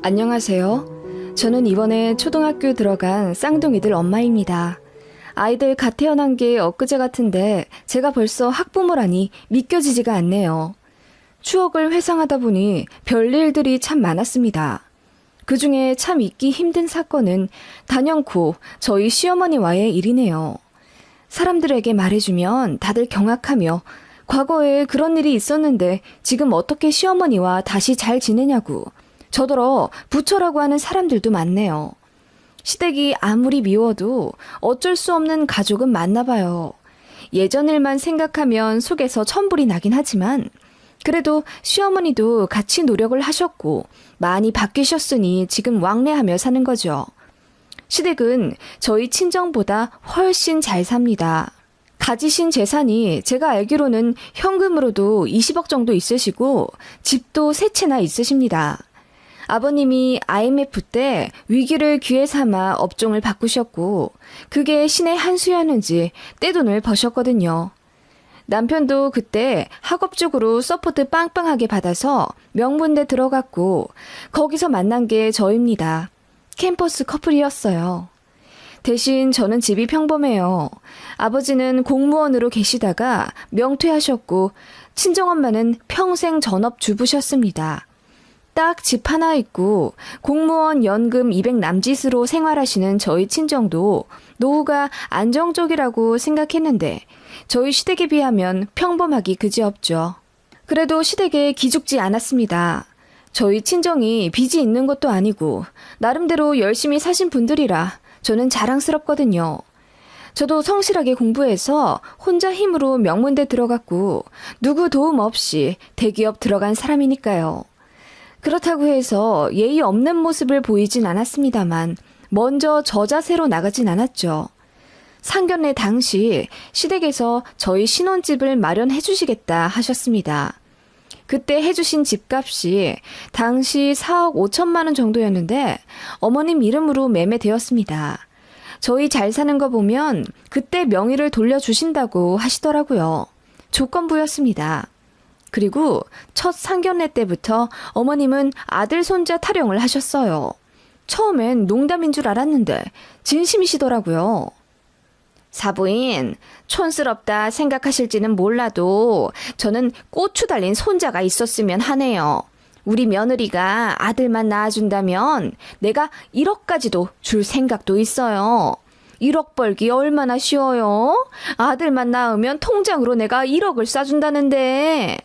안녕하세요. 저는 이번에 초등학교 들어간 쌍둥이들 엄마입니다. 아이들 갓 태어난 게 엊그제 같은데 제가 벌써 학부모라니 믿겨지지가 않네요. 추억을 회상하다 보니 별일들이 참 많았습니다. 그중에 참 잊기 힘든 사건은 단연코 저희 시어머니와의 일이네요. 사람들에게 말해주면 다들 경악하며 과거에 그런 일이 있었는데 지금 어떻게 시어머니와 다시 잘 지내냐고 저더러 부처라고 하는 사람들도 많네요. 시댁이 아무리 미워도 어쩔 수 없는 가족은 맞나 봐요. 예전 일만 생각하면 속에서 천불이 나긴 하지만 그래도 시어머니도 같이 노력을 하셨고 많이 바뀌셨으니 지금 왕래하며 사는 거죠. 시댁은 저희 친정보다 훨씬 잘 삽니다. 가지신 재산이 제가 알기로는 현금으로도 20억 정도 있으시고 집도 3채나 있으십니다. 아버님이 IMF 때 위기를 기회 삼아 업종을 바꾸셨고 그게 신의 한 수였는지 떼돈을 버셨거든요. 남편도 그때 학업 쪽으로 서포트 빵빵하게 받아서 명문대 들어갔고 거기서 만난 게 저입니다. 캠퍼스 커플이었어요. 대신 저는 집이 평범해요. 아버지는 공무원으로 계시다가 명퇴하셨고 친정엄마는 평생 전업주부셨습니다. 딱 집 하나 있고 공무원 연금 200 남짓으로 생활하시는 저희 친정도 노후가 안정적이라고 생각했는데 저희 시댁에 비하면 평범하기 그지없죠. 그래도 시댁에 기죽지 않았습니다. 저희 친정이 빚이 있는 것도 아니고 나름대로 열심히 사신 분들이라 저는 자랑스럽거든요. 저도 성실하게 공부해서 혼자 힘으로 명문대 들어갔고 누구 도움 없이 대기업 들어간 사람이니까요. 그렇다고 해서 예의 없는 모습을 보이진 않았습니다만 먼저 저자세로 나가진 않았죠. 상견례 당시 시댁에서 저희 신혼집을 마련해 주시겠다 하셨습니다. 그때 해주신 집값이 당시 4억 5천만 원 정도였는데 어머님 이름으로 매매되었습니다. 저희 잘 사는 거 보면 그때 명의를 돌려주신다고 하시더라고요. 조건부였습니다. 그리고 첫 상견례 때부터 어머님은 아들 손자 타령을 하셨어요. 처음엔 농담인 줄 알았는데 진심이시더라고요. 사부인, 촌스럽다 생각하실지는 몰라도 저는 고추 달린 손자가 있었으면 하네요. 우리 며느리가 아들만 낳아준다면 내가 1억까지도 줄 생각도 있어요. 1억 벌기 얼마나 쉬워요? 아들만 낳으면 통장으로 내가 1억을 싸준다는데.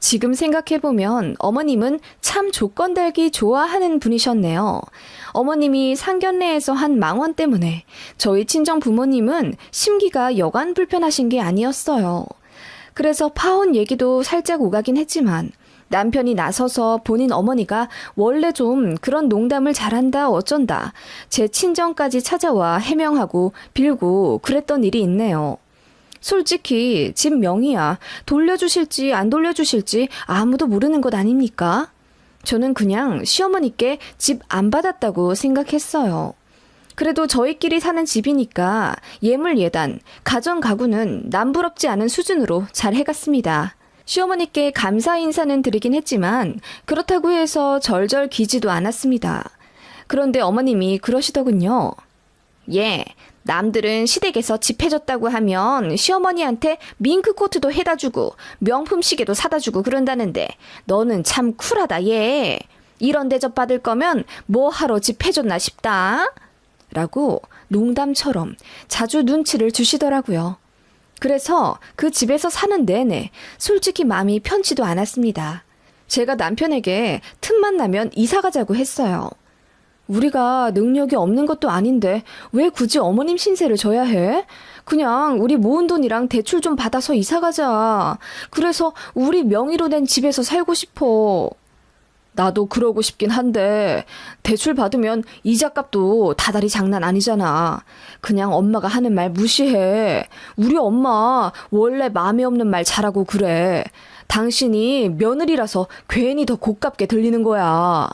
지금 생각해보면 어머님은 참 조건 달기 좋아하는 분이셨네요. 어머님이 상견례에서 한 망원 때문에 저희 친정 부모님은 심기가 여간 불편하신 게 아니었어요. 그래서 파혼 얘기도 살짝 오가긴 했지만 남편이 나서서 본인 어머니가 원래 좀 그런 농담을 잘한다 어쩐다 제 친정까지 찾아와 해명하고 빌고 그랬던 일이 있네요. 솔직히 집 명의야 돌려주실지 안 돌려주실지 아무도 모르는 것 아닙니까? 저는 그냥 시어머니께 집 안 받았다고 생각했어요. 그래도 저희끼리 사는 집이니까 예물 예단, 가전 가구는 남부럽지 않은 수준으로 잘 해갔습니다. 시어머니께 감사 인사는 드리긴 했지만 그렇다고 해서 절절 기지도 않았습니다. 그런데 어머님이 그러시더군요. 예, 남들은 시댁에서 집 해줬다고 하면 시어머니한테 밍크코트도 해다주고 명품 시계도 사다주고 그런다는데 너는 참 쿨하다 얘. 이런 대접 받을 거면 뭐 하러 집 해줬나 싶다. 라고 농담처럼 자주 눈치를 주시더라고요. 그래서 그 집에서 사는 내내 솔직히 마음이 편치도 않았습니다. 제가 남편에게 틈만 나면 이사 가자고 했어요. 우리가 능력이 없는 것도 아닌데 왜 굳이 어머님 신세를 져야 해? 그냥 우리 모은 돈이랑 대출 좀 받아서 이사 가자. 그래서 우리 명의로 된 집에서 살고 싶어. 나도 그러고 싶긴 한데 대출 받으면 이자값도 다달이 장난 아니잖아. 그냥 엄마가 하는 말 무시해. 우리 엄마 원래 마음에 없는 말 잘하고 그래. 당신이 며느리라서 괜히 더 고깝게 들리는 거야.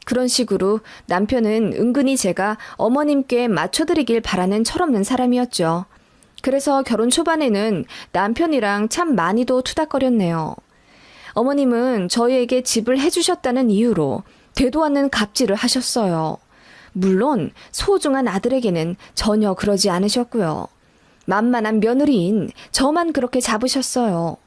그런 식으로 남편은 은근히 제가 어머님께 맞춰드리길 바라는 철없는 사람이었죠. 그래서 결혼 초반에는 남편이랑 참 많이도 투닥거렸네요. 어머님은 저희에게 집을 해주셨다는 이유로 되도 않는 갑질을 하셨어요. 물론 소중한 아들에게는 전혀 그러지 않으셨고요. 만만한 며느리인 저만 그렇게 잡으셨어요.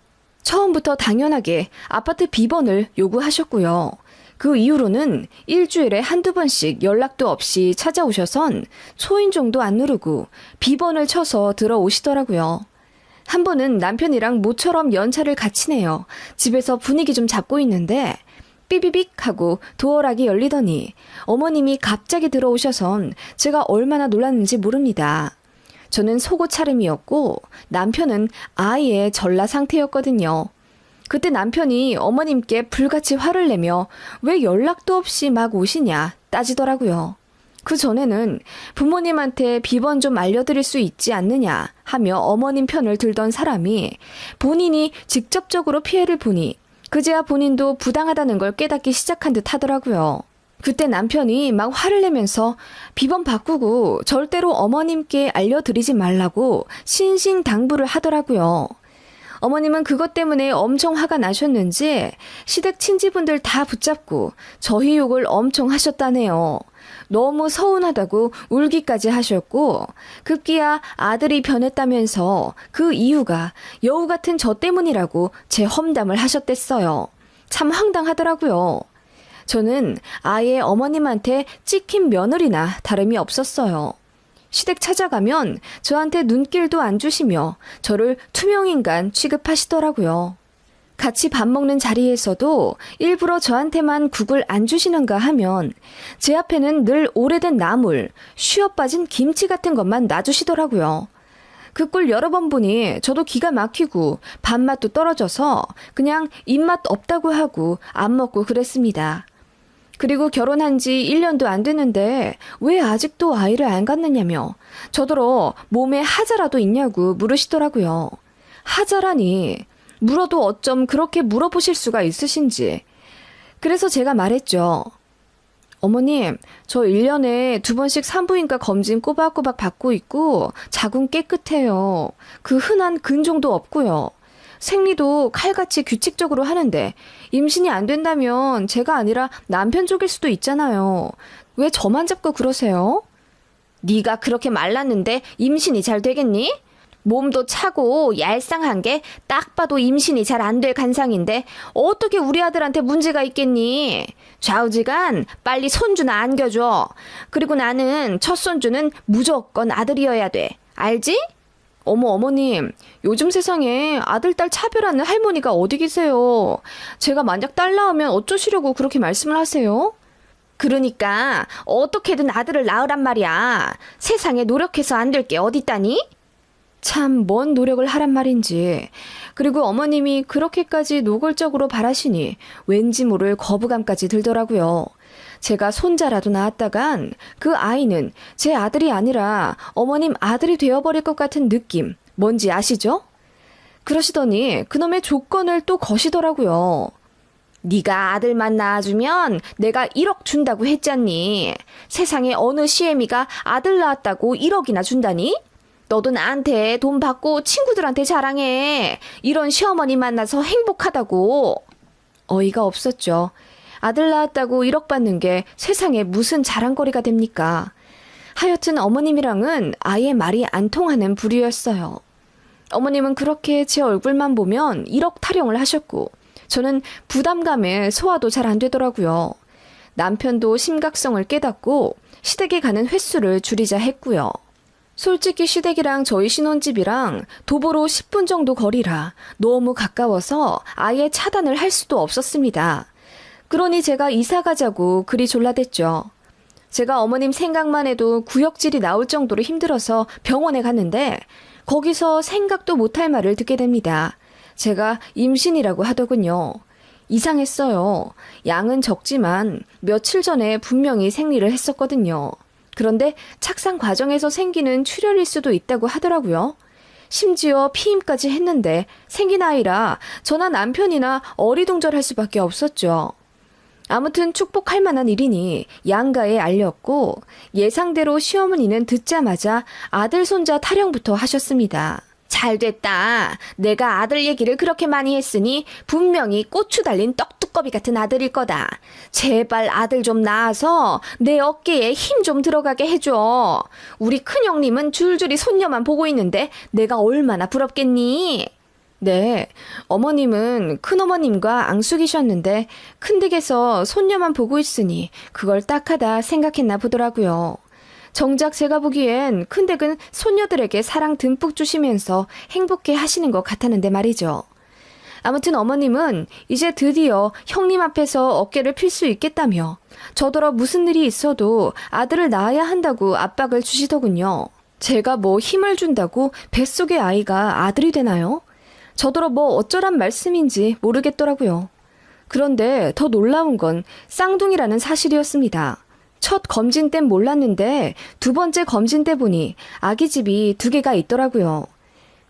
처음부터 당연하게 아파트 비번을 요구하셨고요. 그 이후로는 일주일에 한두 번씩 연락도 없이 찾아오셔선 초인종도 안 누르고 비번을 쳐서 들어오시더라고요. 한 번은 남편이랑 모처럼 연차를 같이 내요. 집에서 분위기 좀 잡고 있는데 삐비빅 하고 도어락이 열리더니 어머님이 갑자기 들어오셔선 제가 얼마나 놀랐는지 모릅니다. 저는 속옷 차림이었고 남편은 아예 전라 상태였거든요. 그때 남편이 어머님께 불같이 화를 내며 왜 연락도 없이 막 오시냐 따지더라고요. 그 전에는 부모님한테 비번 좀 알려드릴 수 있지 않느냐 하며 어머님 편을 들던 사람이 본인이 직접적으로 피해를 보니 그제야 본인도 부당하다는 걸 깨닫기 시작한 듯 하더라고요. 그때 남편이 막 화를 내면서 비번 바꾸고 절대로 어머님께 알려드리지 말라고 신신당부를 하더라고요. 어머님은 그것 때문에 엄청 화가 나셨는지 시댁 친지분들 다 붙잡고 저희 욕을 엄청 하셨다네요. 너무 서운하다고 울기까지 하셨고 급기야 아들이 변했다면서 그 이유가 여우 같은 저 때문이라고 제 험담을 하셨댔어요. 참 황당하더라고요. 저는 아예 어머님한테 찍힌 며느리나 다름이 없었어요. 시댁 찾아가면 저한테 눈길도 안 주시며 저를 투명인간 취급하시더라고요. 같이 밥 먹는 자리에서도 일부러 저한테만 국을 안 주시는가 하면 제 앞에는 늘 오래된 나물, 쉬어 빠진 김치 같은 것만 놔주시더라고요. 그 꼴 여러 번 보니 저도 기가 막히고 밥맛도 떨어져서 그냥 입맛 없다고 하고 안 먹고 그랬습니다. 그리고 결혼한 지 1년도 안 됐는데 왜 아직도 아이를 안 갖느냐며 저더러 몸에 하자라도 있냐고 물으시더라고요. 하자라니 물어도 어쩜 그렇게 물어보실 수가 있으신지. 그래서 제가 말했죠. 어머님, 저 1년에 2번씩 산부인과 검진 꼬박꼬박 받고 있고 자궁 깨끗해요. 그 흔한 근종도 없고요. 생리도 칼같이 규칙적으로 하는데 임신이 안 된다면 제가 아니라 남편 쪽일 수도 있잖아요. 왜 저만 잡고 그러세요? 네가 그렇게 말랐는데 임신이 잘 되겠니? 몸도 차고 얄쌍한 게 딱 봐도 임신이 잘 안 될 간상인데 어떻게 우리 아들한테 문제가 있겠니? 좌우지간 빨리 손주나 안겨줘. 그리고 나는 첫 손주는 무조건 아들이어야 돼. 알지? 어머 어머님, 요즘 세상에 아들 딸 차별하는 할머니가 어디 계세요? 제가 만약 딸 낳으면 어쩌시려고 그렇게 말씀을 하세요? 그러니까 어떻게든 아들을 낳으란 말이야. 세상에 노력해서 안 될 게 어딨다니? 참 뭔 노력을 하란 말인지. 그리고 어머님이 그렇게까지 노골적으로 바라시니 왠지 모를 거부감까지 들더라고요. 제가 손자라도 낳았다간 그 아이는 제 아들이 아니라 어머님 아들이 되어버릴 것 같은 느낌 뭔지 아시죠? 그러시더니 그놈의 조건을 또 거시더라고요. 네가 아들만 낳아주면 내가 1억 준다고 했잖니. 세상에 어느 시애미가 아들 낳았다고 1억이나 준다니? 너도 나한테 돈 받고 친구들한테 자랑해. 이런 시어머니 만나서 행복하다고. 어이가 없었죠. 아들 낳았다고 1억 받는 게 세상에 무슨 자랑거리가 됩니까? 하여튼 어머님이랑은 아예 말이 안 통하는 부류였어요. 어머님은 그렇게 제 얼굴만 보면 1억 타령을 하셨고 저는 부담감에 소화도 잘 안 되더라고요. 남편도 심각성을 깨닫고 시댁에 가는 횟수를 줄이자 했고요. 솔직히 시댁이랑 저희 신혼집이랑 도보로 10분 정도 거리라 너무 가까워서 아예 차단을 할 수도 없었습니다. 그러니 제가 이사 가자고 그리 졸라댔죠. 제가 어머님 생각만 해도 구역질이 나올 정도로 힘들어서 병원에 갔는데 거기서 생각도 못할 말을 듣게 됩니다. 제가 임신이라고 하더군요. 이상했어요. 양은 적지만 며칠 전에 분명히 생리를 했었거든요. 그런데 착상 과정에서 생기는 출혈일 수도 있다고 하더라고요. 심지어 피임까지 했는데 생긴 아이라 저나 남편이나 어리둥절할 수밖에 없었죠. 아무튼 축복할 만한 일이니 양가에 알렸고 예상대로 시어머니는 듣자마자 아들 손자 타령부터 하셨습니다. 잘 됐다. 내가 아들 얘기를 그렇게 많이 했으니 분명히 고추 달린 떡 두꺼비 같은 아들일 거다. 제발 아들 좀 낳아서 내 어깨에 힘 좀 들어가게 해줘. 우리 큰형님은 줄줄이 손녀만 보고 있는데 내가 얼마나 부럽겠니? 네, 어머님은 큰어머님과 앙숙이셨는데 큰댁에서 손녀만 보고 있으니 그걸 딱하다 생각했나 보더라고요. 정작 제가 보기엔 큰댁은 손녀들에게 사랑 듬뿍 주시면서 행복해 하시는 것 같았는데 말이죠. 아무튼 어머님은 이제 드디어 형님 앞에서 어깨를 필 수 있겠다며 저더러 무슨 일이 있어도 아들을 낳아야 한다고 압박을 주시더군요. 제가 뭐 힘을 준다고 뱃속의 아이가 아들이 되나요? 저더러 뭐 어쩌란 말씀인지 모르겠더라고요. 그런데 더 놀라운 건 쌍둥이라는 사실이었습니다. 첫 검진 땐 몰랐는데 두 번째 검진 때 보니 아기집이 2개가 있더라고요.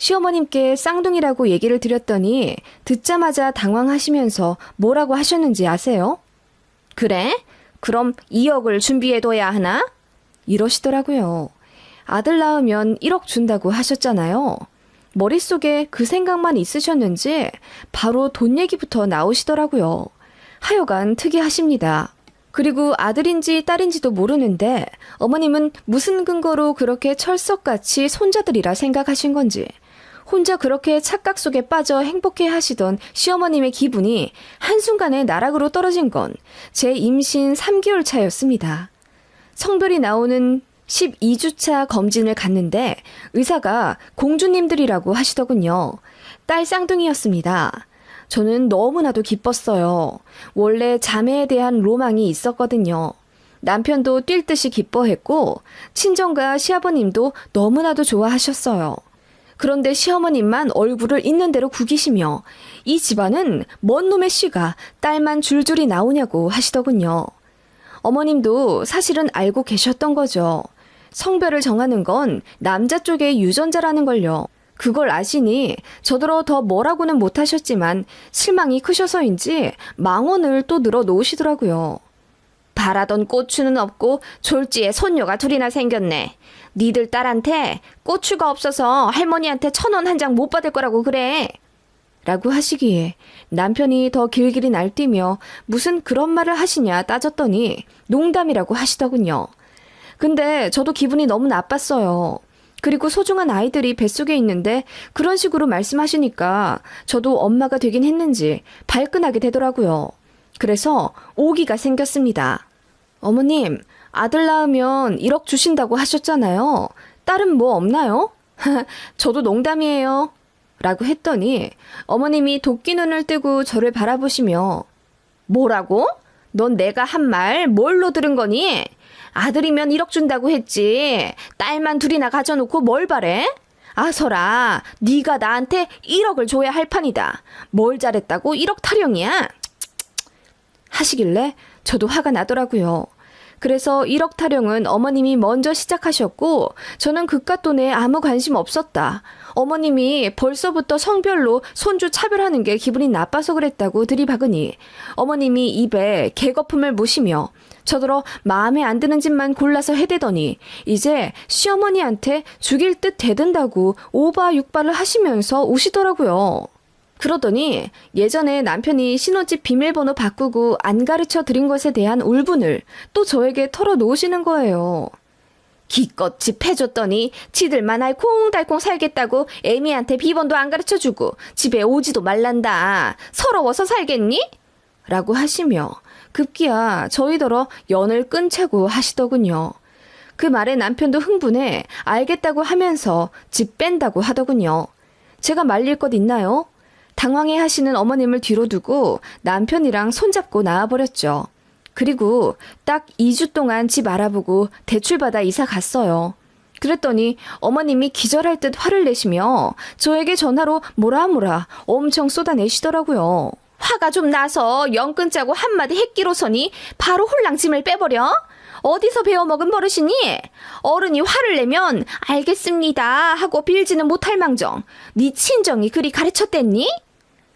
시어머님께 쌍둥이라고 얘기를 드렸더니 듣자마자 당황하시면서 뭐라고 하셨는지 아세요? 그래? 그럼 2억을 준비해둬야 하나? 이러시더라고요. 아들 낳으면 1억 준다고 하셨잖아요. 머릿속에 그 생각만 있으셨는지 바로 돈 얘기부터 나오시더라고요. 하여간 특이하십니다. 그리고 아들인지 딸인지도 모르는데 어머님은 무슨 근거로 그렇게 철석같이 손자들이라 생각하신 건지 혼자 그렇게 착각 속에 빠져 행복해 하시던 시어머님의 기분이 한순간에 나락으로 떨어진 건 제 임신 3개월 차였습니다. 성별이 나오는 12주차 검진을 갔는데 의사가 공주님들이라고 하시더군요. 딸 쌍둥이였습니다. 저는 너무나도 기뻤어요. 원래 자매에 대한 로망이 있었거든요. 남편도 뛸 듯이 기뻐했고 친정과 시아버님도 너무나도 좋아하셨어요. 그런데 시어머님만 얼굴을 있는 대로 구기시며 이 집안은 뭔 놈의 씨가 딸만 줄줄이 나오냐고 하시더군요. 어머님도 사실은 알고 계셨던 거죠. 성별을 정하는 건 남자 쪽의 유전자라는 걸요. 그걸 아시니 저더러 더 뭐라고는 못하셨지만 실망이 크셔서인지 망언을 또 늘어 놓으시더라고요. 바라던 고추는 없고 졸지에 손녀가 2이나 생겼네. 니들 딸한테 고추가 없어서 할머니한테 1,000원 한 장 못 받을 거라고 그래. 라고 하시기에 남편이 더 길길이 날뛰며 무슨 그런 말을 하시냐 따졌더니 농담이라고 하시더군요. 근데 저도 기분이 너무 나빴어요. 그리고 소중한 아이들이 뱃속에 있는데 그런 식으로 말씀하시니까 저도 엄마가 되긴 했는지 발끈하게 되더라고요. 그래서 오기가 생겼습니다. 어머님, 아들 낳으면 1억 주신다고 하셨잖아요. 딸은 뭐 없나요? 저도 농담이에요. 라고 했더니 어머님이 도끼 눈을 뜨고 저를 바라보시며 뭐라고? 넌 내가 한 말 뭘로 들은 거니? 아들이면 1억 준다고 했지. 딸만 2이나 가져놓고 뭘 바래? 아서라, 네가 나한테 1억을 줘야 할 판이다. 뭘 잘했다고 1억 타령이야? 하시길래 저도 화가 나더라고요. 그래서 1억 타령은 어머님이 먼저 시작하셨고 저는 그깟 돈에 아무 관심 없었다. 어머님이 벌써부터 성별로 손주 차별하는 게 기분이 나빠서 그랬다고 들이박으니 어머님이 입에 개거품을 무시며 저더러 마음에 안 드는 짓만 골라서 해대더니 이제 시어머니한테 죽일 듯 대든다고 오바육바를 하시면서 우시더라고요. 그러더니 예전에 남편이 신혼집 비밀번호 바꾸고 안 가르쳐 드린 것에 대한 울분을 또 저에게 털어놓으시는 거예요. 기껏 집 해줬더니 지들만 알콩달콩 살겠다고 애미한테 비번도 안 가르쳐주고 집에 오지도 말란다. 서러워서 살겠니? 라고 하시며 급기야 저희더러 연을 끊자고 하시더군요. 그 말에 남편도 흥분해 알겠다고 하면서 집 뺀다고 하더군요. 제가 말릴 것 있나요? 당황해 하시는 어머님을 뒤로 두고 남편이랑 손잡고 나와버렸죠. 그리고 딱 2주 동안 집 알아보고 대출받아 이사 갔어요. 그랬더니 어머님이 기절할 듯 화를 내시며 저에게 전화로 뭐라 엄청 쏟아내시더라고요. 화가 좀 나서 연 끊자고 한마디 했기로서니 바로 홀랑 짐을 빼버려? 어디서 배워먹은 버릇이니? 어른이 화를 내면 알겠습니다 하고 빌지는 못할 망정 네 친정이 그리 가르쳤댔니?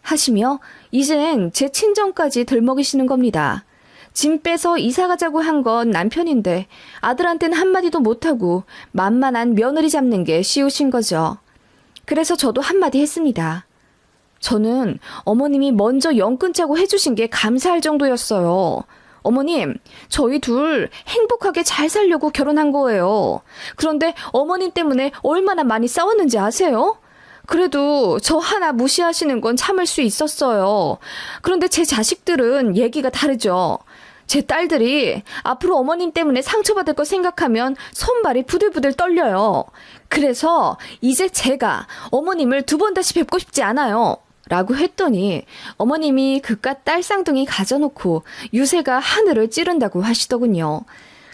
하시며 이젠 제 친정까지 들먹이시는 겁니다. 짐 빼서 이사 가자고 한 건 남편인데 아들한테는 한마디도 못하고 만만한 며느리 잡는 게 쉬우신 거죠. 그래서 저도 한마디 했습니다. 저는 어머님이 먼저 연 끊자고 해주신 게 감사할 정도였어요. 어머님, 저희 둘 행복하게 잘 살려고 결혼한 거예요. 그런데 어머님 때문에 얼마나 많이 싸웠는지 아세요? 그래도 저 하나 무시하시는 건 참을 수 있었어요. 그런데 제 자식들은 얘기가 다르죠. 제 딸들이 앞으로 어머님 때문에 상처받을 거 생각하면 손발이 부들부들 떨려요. 그래서 이제 제가 어머님을 두 번 다시 뵙고 싶지 않아요. 라고 했더니 어머님이 그깟 딸 쌍둥이 가져놓고 유세가 하늘을 찌른다고 하시더군요.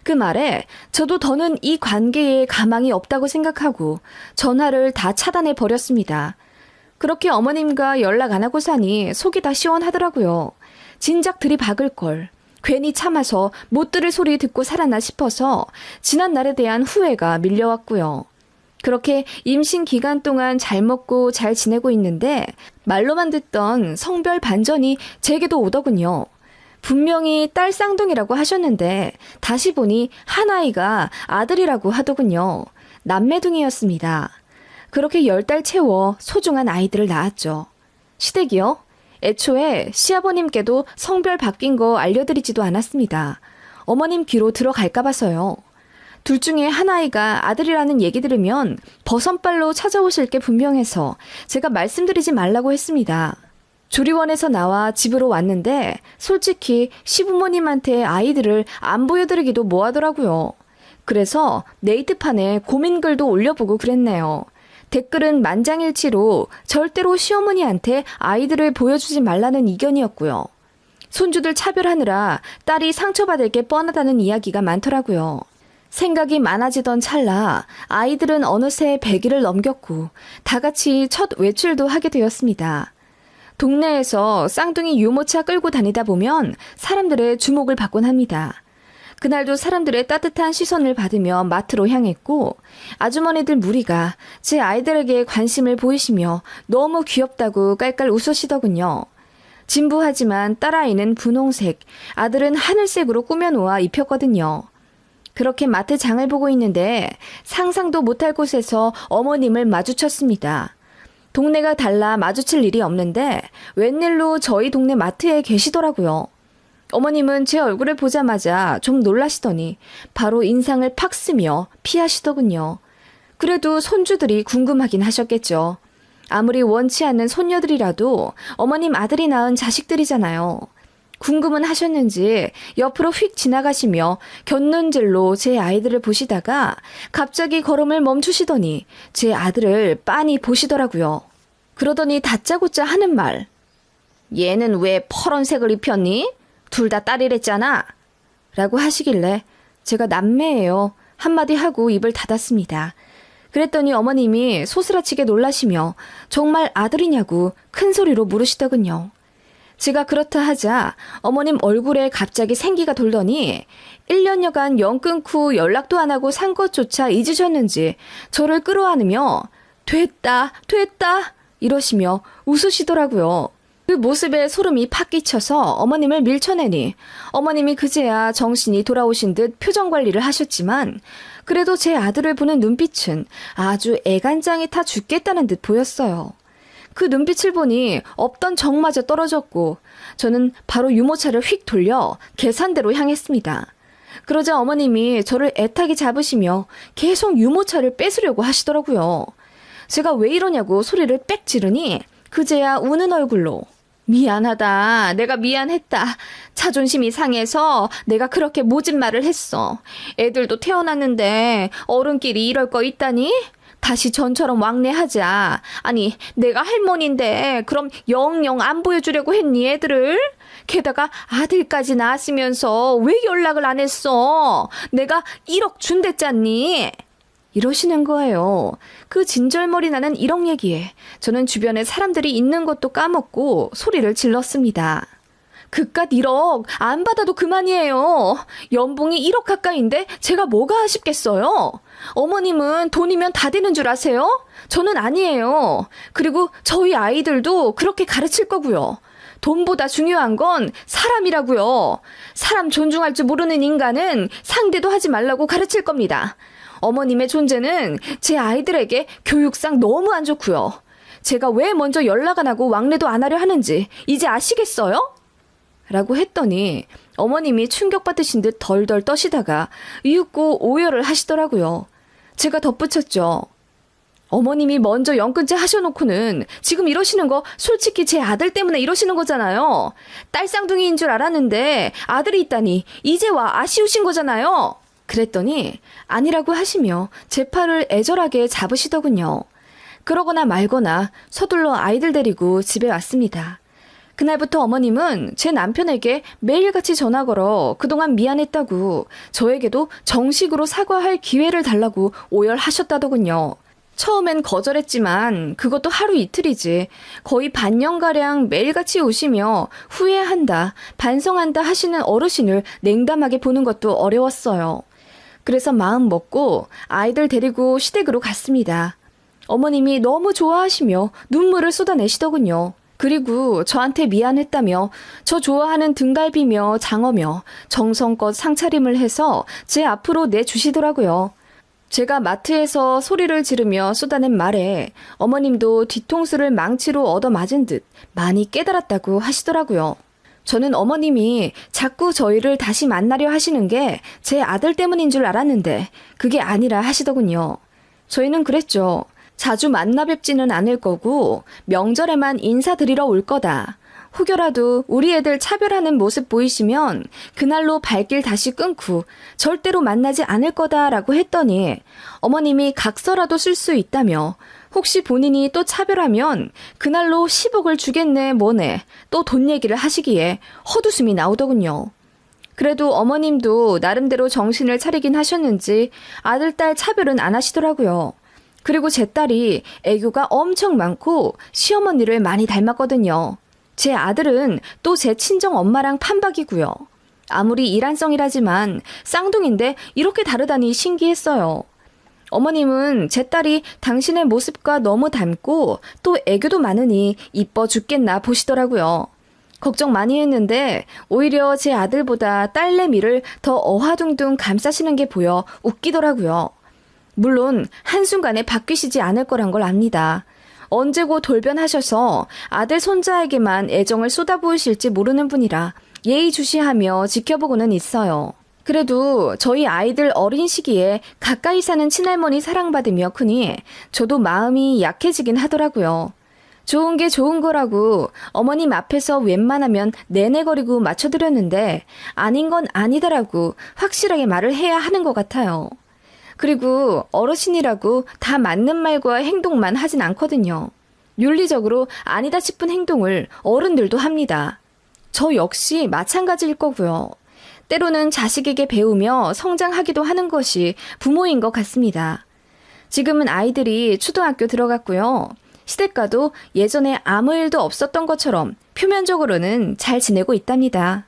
그 말에 저도 더는 이 관계에 가망이 없다고 생각하고 전화를 다 차단해 버렸습니다. 그렇게 어머님과 연락 안 하고 사니 속이 다 시원하더라고요. 진작 들이박을 걸. 괜히 참아서 못 들을 소리 듣고 살았나 싶어서 지난 날에 대한 후회가 밀려왔고요. 그렇게 임신 기간 동안 잘 먹고 잘 지내고 있는데 말로만 듣던 성별 반전이 제게도 오더군요. 분명히 딸 쌍둥이라고 하셨는데 다시 보니 한 아이가 아들이라고 하더군요. 남매둥이였습니다. 그렇게 10달 채워 소중한 아이들을 낳았죠. 시댁이요? 애초에 시아버님께도 성별 바뀐 거 알려드리지도 않았습니다. 어머님 귀로 들어갈까 봐서요. 둘 중에 한 아이가 아들이라는 얘기 들으면 버선발로 찾아오실 게 분명해서 제가 말씀드리지 말라고 했습니다. 조리원에서 나와 집으로 왔는데 솔직히 시부모님한테 아이들을 안 보여드리기도 뭐하더라고요. 그래서 네이트판에 고민글도 올려보고 그랬네요. 댓글은 만장일치로 절대로 시어머니한테 아이들을 보여주지 말라는 의견이었고요. 손주들 차별하느라 딸이 상처받을 게 뻔하다는 이야기가 많더라고요. 생각이 많아지던 찰나 아이들은 어느새 100일을 넘겼고 다 같이 첫 외출도 하게 되었습니다. 동네에서 쌍둥이 유모차 끌고 다니다 보면 사람들의 주목을 받곤 합니다. 그날도 사람들의 따뜻한 시선을 받으며 마트로 향했고 아주머니들 무리가 제 아이들에게 관심을 보이시며 너무 귀엽다고 깔깔 웃으시더군요. 진부하지만 딸아이는 분홍색, 아들은 하늘색으로 꾸며놓아 입혔거든요. 그렇게 마트 장을 보고 있는데 상상도 못할 곳에서 어머님을 마주쳤습니다. 동네가 달라 마주칠 일이 없는데 웬일로 저희 동네 마트에 계시더라고요. 어머님은 제 얼굴을 보자마자 좀 놀라시더니 바로 인상을 팍 쓰며 피하시더군요. 그래도 손주들이 궁금하긴 하셨겠죠. 아무리 원치 않는 손녀들이라도 어머님 아들이 낳은 자식들이잖아요. 궁금은 하셨는지 옆으로 휙 지나가시며 곁눈질로 제 아이들을 보시다가 갑자기 걸음을 멈추시더니 제 아들을 빤히 보시더라고요. 그러더니 다짜고짜 하는 말. 얘는 왜 퍼런색을 입혔니? 둘 다 딸이랬잖아. 라고 하시길래 제가 남매예요. 한마디 하고 입을 닫았습니다. 그랬더니 어머님이 소스라치게 놀라시며 정말 아들이냐고 큰 소리로 물으시더군요. 제가 그렇다 하자 어머님 얼굴에 갑자기 생기가 돌더니 1년여간 연 끊고 연락도 안 하고 산 것조차 잊으셨는지 저를 끌어안으며 됐다 이러시며 웃으시더라고요. 그 모습에 소름이 팍 끼쳐서 어머님을 밀쳐내니 어머님이 그제야 정신이 돌아오신 듯 표정 관리를 하셨지만 그래도 제 아들을 보는 눈빛은 아주 애간장이 타 죽겠다는 듯 보였어요. 그 눈빛을 보니 없던 정마저 떨어졌고 저는 바로 유모차를 휙 돌려 계산대로 향했습니다. 그러자 어머님이 저를 애타게 잡으시며 계속 유모차를 뺏으려고 하시더라고요. 제가 왜 이러냐고 소리를 빽 지르니 그제야 우는 얼굴로 미안하다. 내가 미안했다. 자존심이 상해서 내가 그렇게 모진 말을 했어. 애들도 태어났는데 어른끼리 이럴 거 있다니? 다시 전처럼 왕래하자. 아니, 내가 할머니인데 그럼 영영 안 보여주려고 했니, 애들을? 게다가 아들까지 낳았으면서 왜 연락을 안 했어? 내가 1억 준댔잖니? 이러시는 거예요. 그 진절머리 나는 1억 얘기에 저는 주변에 사람들이 있는 것도 까먹고 소리를 질렀습니다. 그깟 1억 안 받아도 그만이에요. 연봉이 1억 가까이인데 제가 뭐가 아쉽겠어요? 어머님은 돈이면 다 되는 줄 아세요? 저는 아니에요. 그리고 저희 아이들도 그렇게 가르칠 거고요. 돈보다 중요한 건 사람이라고요. 사람 존중할 줄 모르는 인간은 상대도 하지 말라고 가르칠 겁니다. 어머님의 존재는 제 아이들에게 교육상 너무 안 좋고요. 제가 왜 먼저 연락 안 하고 왕래도 안 하려 하는지 이제 아시겠어요? 라고 했더니 어머님이 충격받으신 듯 덜덜 떠시다가 이윽고 오열을 하시더라고요. 제가 덧붙였죠. 어머님이 먼저 연근제 하셔놓고는 지금 이러시는 거 솔직히 제 아들 때문에 이러시는 거잖아요. 딸 쌍둥이인 줄 알았는데 아들이 있다니 이제 와 아쉬우신 거잖아요. 그랬더니 아니라고 하시며 제 팔을 애절하게 잡으시더군요. 그러거나 말거나 서둘러 아이들 데리고 집에 왔습니다. 그날부터 어머님은 제 남편에게 매일같이 전화 걸어 그동안 미안했다고 저에게도 정식으로 사과할 기회를 달라고 오열하셨다더군요. 처음엔 거절했지만 그것도 하루 이틀이지 거의 반년가량 매일같이 오시며 후회한다, 반성한다 하시는 어르신을 냉담하게 보는 것도 어려웠어요. 그래서 마음 먹고 아이들 데리고 시댁으로 갔습니다. 어머님이 너무 좋아하시며 눈물을 쏟아내시더군요. 그리고 저한테 미안했다며 저 좋아하는 등갈비며 장어며 정성껏 상차림을 해서 제 앞으로 내주시더라고요. 제가 마트에서 소리를 지르며 쏟아낸 말에 어머님도 뒤통수를 망치로 얻어맞은 듯 많이 깨달았다고 하시더라고요. 저는 어머님이 자꾸 저희를 다시 만나려 하시는 게 제 아들 때문인 줄 알았는데 그게 아니라 하시더군요. 저희는 그랬죠. 자주 만나 뵙지는 않을 거고 명절에만 인사드리러 올 거다. 혹여라도 우리 애들 차별하는 모습 보이시면 그날로 발길 다시 끊고 절대로 만나지 않을 거다라고 했더니 어머님이 각서라도 쓸 수 있다며 혹시 본인이 또 차별하면 그날로 10억을 주겠네 뭐네 또 돈 얘기를 하시기에 헛웃음이 나오더군요. 그래도 어머님도 나름대로 정신을 차리긴 하셨는지 아들, 딸 차별은 안 하시더라고요. 그리고 제 딸이 애교가 엄청 많고 시어머니를 많이 닮았거든요. 제 아들은 또 제 친정 엄마랑 판박이고요. 아무리 이란성이라지만 쌍둥이인데 이렇게 다르다니 신기했어요. 어머님은 제 딸이 당신의 모습과 너무 닮고 또 애교도 많으니 이뻐 죽겠나 보시더라고요. 걱정 많이 했는데 오히려 제 아들보다 딸내미를 더 어화둥둥 감싸시는 게 보여 웃기더라고요. 물론 한순간에 바뀌시지 않을 거란 걸 압니다. 언제고 돌변하셔서 아들 손자에게만 애정을 쏟아부으실지 모르는 분이라 예의주시하며 지켜보고는 있어요. 그래도 저희 아이들 어린 시기에 가까이 사는 친할머니 사랑받으며 크니 저도 마음이 약해지긴 하더라고요. 좋은 게 좋은 거라고 어머님 앞에서 웬만하면 내내거리고 맞춰드렸는데 아닌 건 아니다라고 확실하게 말을 해야 하는 것 같아요. 그리고 어르신이라고 다 맞는 말과 행동만 하진 않거든요. 윤리적으로 아니다 싶은 행동을 어른들도 합니다. 저 역시 마찬가지일 거고요. 때로는 자식에게 배우며 성장하기도 하는 것이 부모인 것 같습니다. 지금은 아이들이 초등학교 들어갔고요. 시댁과도 예전에 아무 일도 없었던 것처럼 표면적으로는 잘 지내고 있답니다.